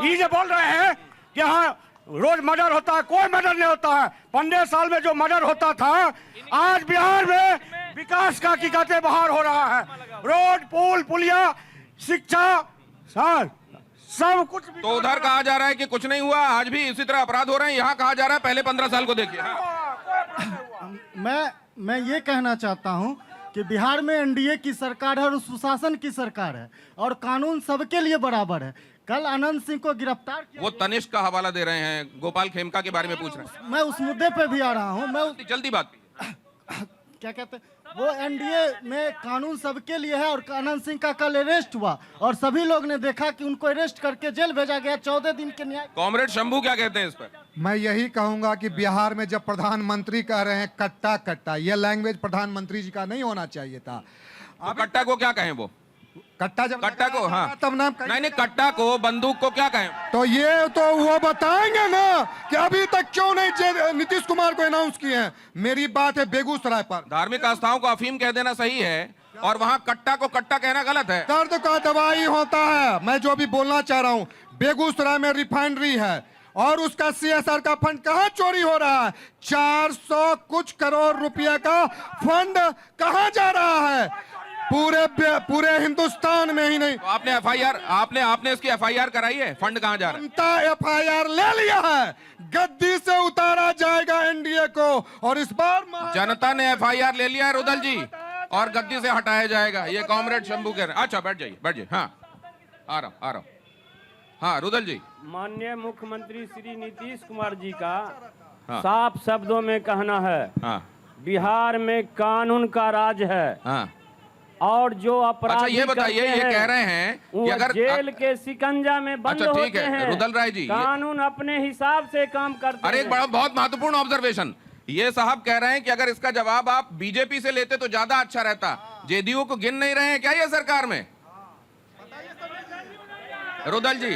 ये जो बोल रहे हैं कि हाँ रोज मर्डर होता है, कोई मर्डर नहीं होता है। 15 साल में जो मर्डर होता था, आज बिहार में विकास का की कहते बहार हो रहा है। रोड, पुल, पुलिया, शिक्षा, सब कुछ। तो उधर कहा जा रहा है कि कुछ नहीं हुआ, आज भी इसी तरह अपराध हो रहे हैं। यहाँ कहा जा रहा है पहले 15 साल को देखिए। मैं ये कहना चाहता हूं कि बिहार में एनडीए की सरकार है और सुशासन की सरकार है और कानून सबके लिए बराबर है। कल अनंत सिंह को गिरफ्तार किया, वो तनिष्क का हवाला दे रहे हैं, गोपाल खेमका के बारे में पूछ रहे हैं। मैं उस मुद्दे पे भी आ रहा हूं। मैं जल्दी बात क्या कहते हैं, वो एनडीए में कानून सबके लिए है और अनंत सिंह का कल अरेस्ट हुआ और सभी लोग ने देखा कि उनको अरेस्ट करके जेल भेजा गया 14 दिन के न्याय। कॉमरेड शंभू क्या कहते हैं इस पर? मैं यही कहूंगा कि बिहार में जब प्रधानमंत्री कह रहे हैं कट्टा कट्टा, ये लैंग्वेज प्रधानमंत्री जी का नहीं होना चाहिए था। तो कट्टा को क्या कहें? वो कट्टा जब कट्टा को, हाँ तब नाम नहीं, कट्टा को, बंदूक को क्या कहें? तो ये तो वो बताएंगे ना कि अभी तक क्यों नहीं नीतीश कुमार को अनाउंस किए हैं। मेरी बात है बेगूसराय पर धार्मिक आस्थाओं को अफीम कह देना सही है और वहाँ कट्टा को कट्टा कहना गलत है। दर्द का दवाई होता है। मैं जो भी बोलना चाह रहा हूँ, बेगूसराय में रिफाइनरी है और उसका सीएसआर का फंड कहाँ चोरी हो रहा है? 400 कुछ करोड़ रुपए का फंड कहाँ जा रहा है? पूरे हिंदुस्तान में ही नहीं। तो आपने एफआईआर, आपने इसकी एफआईआर कराई है? फंड कहाँ जा रहा है? जनता एफआईआर ले लिया है। गद्दी से उतारा जाएगा एनडीए को और इस बार जनता ने एफआईआर ले लिया है रुदल जी और गद्दी से हटाया जाएगा। ये कॉमरेड शंभू कह रहे हैं। अच्छा बैठ जाइए। हाँ आ रहा हूँ। हाँ रुदल जी, माननीय मुख्यमंत्री श्री नीतीश कुमार जी का साफ शब्दों में कहना है, बिहार में कानून का राज है और जो अपराध। अच्छा ये बताइए, ये कह रहे हैं कि अगर जेल के शिकंजा में बंद होते हैं, रुदल राय जी, कानून अपने हिसाब से काम करते हैं। अरे एक बड़ा बहुत महत्वपूर्ण ऑब्जर्वेशन, ये साहब कह रहे हैं कि अगर इसका जवाब आप बीजेपी से लेते तो ज्यादा अच्छा रहता। जेडीयू को गिन नहीं रहे हैं क्या ये सरकार में? रुदल जी,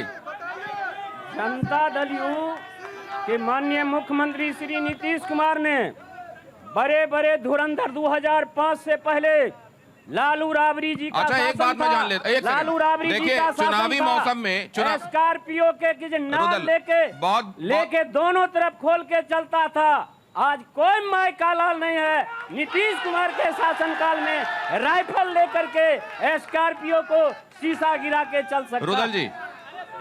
जनता दल यू के माननीय मुख्यमंत्री श्री नीतीश कुमार ने बड़े बड़े धुरंधर 2005 से पहले लालू राबड़ी जी का अच्छा एक बात मैं जान लेता, लालू राबड़ी जी का चुनावी मौसम में स्कॉर्पियो के नाम लेके दोनों तरफ खोल के चलता था। आज कोई माय का लाल नहीं है। नीतीश कुमार के शासनकाल में राइफल लेकर के स्कॉर्पियो को शीशा गिरा के चल सकता। रुदल जी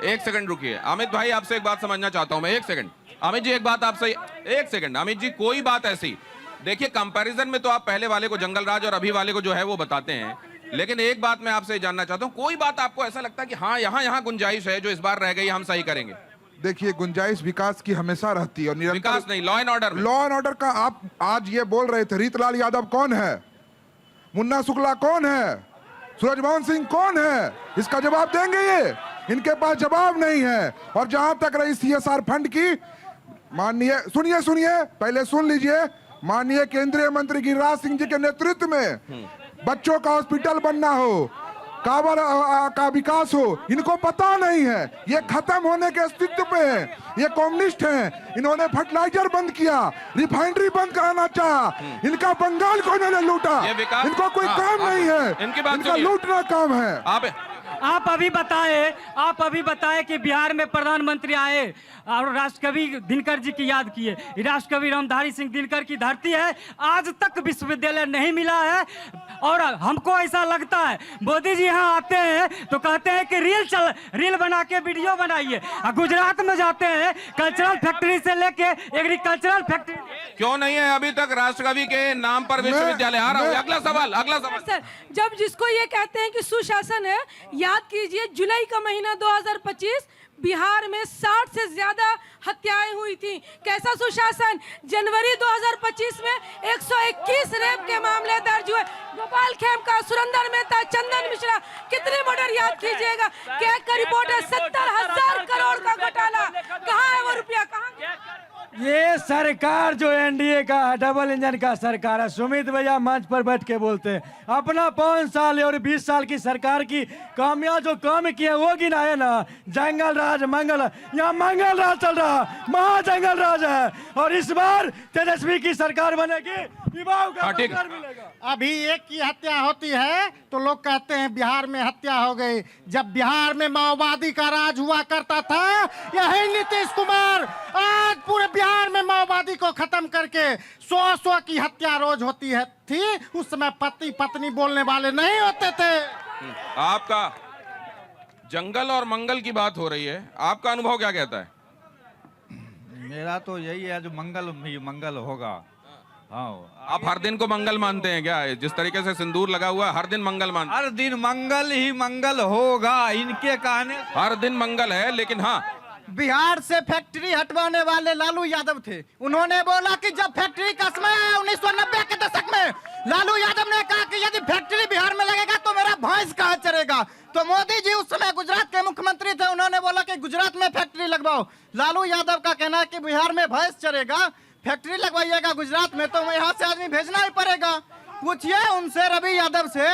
एक सेकंड रुकिए। अमित भाई आपसे एक बात समझना चाहता हूं मैं। एक सेकंड अमित जी, एक बात आपसे, एक सेकंड अमित जी, कोई बात ऐसी देखिए, कंपैरिजन में तो आप पहले वाले को जंगल राज और अभी वाले को जो है वो बताते हैं, लेकिन एक बात मैं आपसे जानना चाहता हूं, कोई बात आपको ऐसा लगता है कि हाँ यहाँ गुंजाइश है जो इस बार रह गई हम सही करेंगे? देखिए, गुंजाइश विकास की हमेशा रहती है और निरंतर विकास नहीं, law and order. Law and order का आप आज ये बोल रहे थे, रीतलाल यादव कौन है, मुन्ना शुक्ला कौन है, सूरजमोहन सिंह कौन है, इसका जवाब देंगे ये? इनके पास जवाब नहीं है। और जहां तक रही सीएसआर फंड की, माननीय सुनिए पहले सुन लीजिए, माननीय केंद्रीय मंत्री गिरिराज सिंह जी के नेतृत्व में बच्चों का हॉस्पिटल बनना हो, कांवर का विकास हो, इनको पता नहीं है। ये खत्म होने के अस्तित्व पे है। ये कम्युनिस्ट हैं, इन्होंने फर्टिलाइजर बंद किया, रिफाइनरी बंद कराना चाहा, इनका बंगाल को इन्होंने लूटा। इनको कोई काम नहीं है, इनका लूटना काम है। आप अभी बताए कि बिहार में प्रधानमंत्री आए और राष्ट्रकवि दिनकर जी की याद किए। राष्ट्रकवि रामधारी सिंह दिनकर की धरती है, आज तक विश्वविद्यालय नहीं मिला है। और हमको ऐसा लगता है मोदी जी यहाँ आते हैं तो कहते हैं कि रील बना के वीडियो बनाइए। गुजरात में जाते हैं, कल्चरल फैक्ट्री से लेके एग्रीकल्चरल फैक्ट्री क्यों नहीं है अभी तक राष्ट्रकवि के नाम पर विश्वविद्यालय? आ रहा हूँ, अगला सवाल सर, जब जिसको ये कहते हैं कि सुशासन है, याद कीजिए जुलाई का महीना 2025 बिहार में 60 से ज्यादा हत्याएं हुई थी। कैसा सुशासन? जनवरी 2025 में 121 रेप के मामले दर्ज हुए। गोपाल खेमका, सुरेंद्र मेहता, चंदन मिश्रा, कितने मर्डर याद कीजिएगा। कैग का रिपोर्ट है 70,000 करोड़ का घोटाला। कहाँ है वो रुपया? कहाँ? ये सरकार जो एनडीए का डबल इंजन का सरकार है, सुमित भैया मंच पर बैठ के बोलते हैं अपना 5 साल और 20 साल की सरकार की कामयाब जो काम किए वो गिनाए ना। जंगल राज, यहाँ मंगल राज चल रहा, महा जंगल राज है। और इस बार तेजस्वी की सरकार बनेगी। हाँ ठीक है। अभी एक की हत्या होती है तो लोग कहते हैं बिहार में हत्या हो गई। जब बिहार में माओवादी का राज हुआ करता था, यही नीतीश कुमार आज पूरे बिहार में माओवादी को खत्म करके 100 की हत्या रोज होती है थी। उस समय पति पत्नी बोलने वाले नहीं होते थे। आपका जंगल और मंगल की बात हो रही है, आपका अनुभव क्या कहता है? मेरा तो यही है, जो मंगल ही मंगल होगा। हाँ, आप हर दिन को मंगल मानते हैं क्या? जिस तरीके से सिंदूर लगा हुआ है, हर दिन मंगल मानते हर दिन मंगल ही मंगल होगा, इनके कहने। हर दिन मंगल है, लेकिन हाँ, बिहार से फैक्ट्री हटवाने वाले लालू यादव थे। उन्होंने बोला कि जब फैक्ट्री का समय आया 1990 के दशक में, लालू यादव ने कहा कि यदि फैक्ट्री बिहार में लगेगा तो मेरा भैंस कहाँ चरेगा। तो मोदी जी उस समय गुजरात के मुख्यमंत्री थे, उन्होंने बोला कि गुजरात में फैक्ट्री लगवाओ। लालू यादव का कहना है कि बिहार में भैंस चरेगा, फैक्ट्री लगवाइएगा गुजरात में तो यहाँ से आदमी भेजना ही पड़ेगा। पूछिए उनसे, रवि यादव से।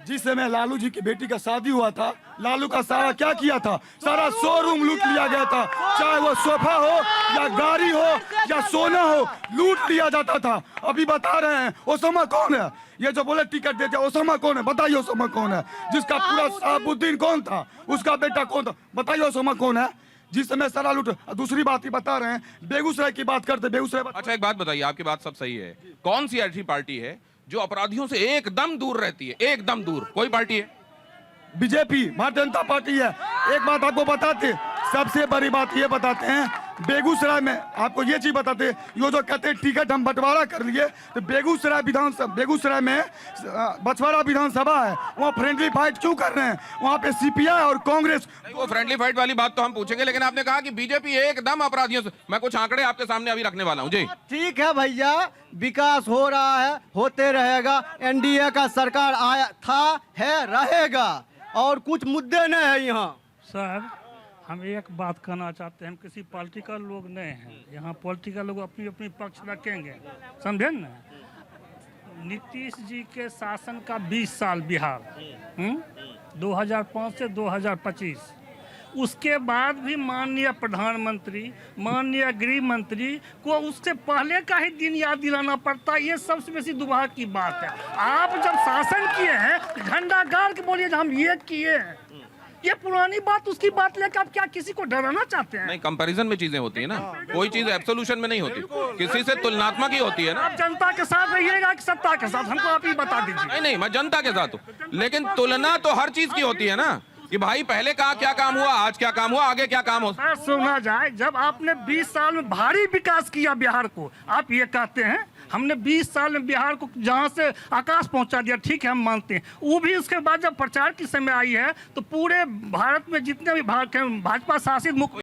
जिस समय लालू जी की बेटी का शादी हुआ था, लालू का सारा क्या किया था? सारा शोरूम लूट लिया गया था। चाहे वो सोफा हो या गाड़ी हो या सोना हो, लूट लिया जाता था। अभी बता रहे हैं ओसामा कौन है? ये जो बोले टिकट देते, ओसामा कौन है? बताइए ओसामा कौन है? जिसका पूरा शहाबुद्दीन कौन था, उसका बेटा कौन था? बताइए ओसामा कौन है? जिस समय सारा लूट। दूसरी बात ही बता रहे हैं, बेगूसराय की बात करते, बेगूसराय। अच्छा एक बात बताइए, आपकी बात सब सही है, कौन सी ऐसी पार्टी है जो अपराधियों से एकदम दूर रहती है? एकदम दूर कोई पार्टी है? बीजेपी, भारतीय जनता पार्टी है। एक बात आपको बताते, सबसे बड़ी बात ये बताते हैं, बेगूसराय में आपको ये चीज बताते, ये जो कहते हैं टिकट हम बंटवारा कर लिए, तो बेगूसराय में बछवाड़ा विधानसभा है, वहाँ फ्रेंडली फाइट क्यों कर रहे हैं? वहाँ पे सीपीआई और कांग्रेस। वो फ्रेंडली फाइट वाली बात तो हम पूछेंगे, लेकिन आपने कहा कि बीजेपी एकदम अपराधियों से। मैं कुछ आंकड़े आपके सामने अभी रखने वाला हूँ जी। ठीक है भैया, विकास हो रहा है, होते रहेगा। एनडीए का सरकार आया था, है, रहेगा, और कुछ मुद्दे नहीं है यहाँ। सर, हम एक बात कहना चाहते हैं, हम किसी पॉलिटिकल लोग नहीं हैं। यहाँ पॉलिटिकल लोग अपनी अपनी पक्ष रखेंगे, समझे ना। नीतीश जी के शासन का 20 साल बिहार, 2005 से 2025, उसके बाद भी माननीय प्रधानमंत्री, माननीय गृह मंत्री को उससे पहले का ही दिन याद दिलाना पड़ता है। ये सबसे बेसी दुभाग्य की बात है। आप जब शासन किए हैं, झंडा गाड़ के बोलिए हम ये किए हैं। ये पुरानी बात, उसकी बात लेकर आप क्या किसी को डराना चाहते हैं? नहीं, कंपैरिजन में चीजें होती है ना, कोई चीज एब्सोल्यूशन में नहीं होती, किसी से तुलनात्मक ही होती है ना। आप जनता के साथ रहिएगा कि सत्ता के साथ, हमको आप ही बता दीजिए। नहीं नहीं, मैं जनता के साथ हूँ, लेकिन तुलना तो हर चीज की होती है ना, कि भाई पहले कहा क्या काम हुआ, आज क्या काम हुआ, आगे क्या काम हो। सर सुना जाए, जब आपने 20 साल में भारी विकास किया बिहार को, आप ये कहते हैं हमने 20 साल में बिहार को जहां से आकाश पहुंचा दिया, ठीक है हम मानते हैं। वो भी उसके बाद जब प्रचार की समय आई है, तो पूरे भारत में जितने भी भाजपा शासित मुख्य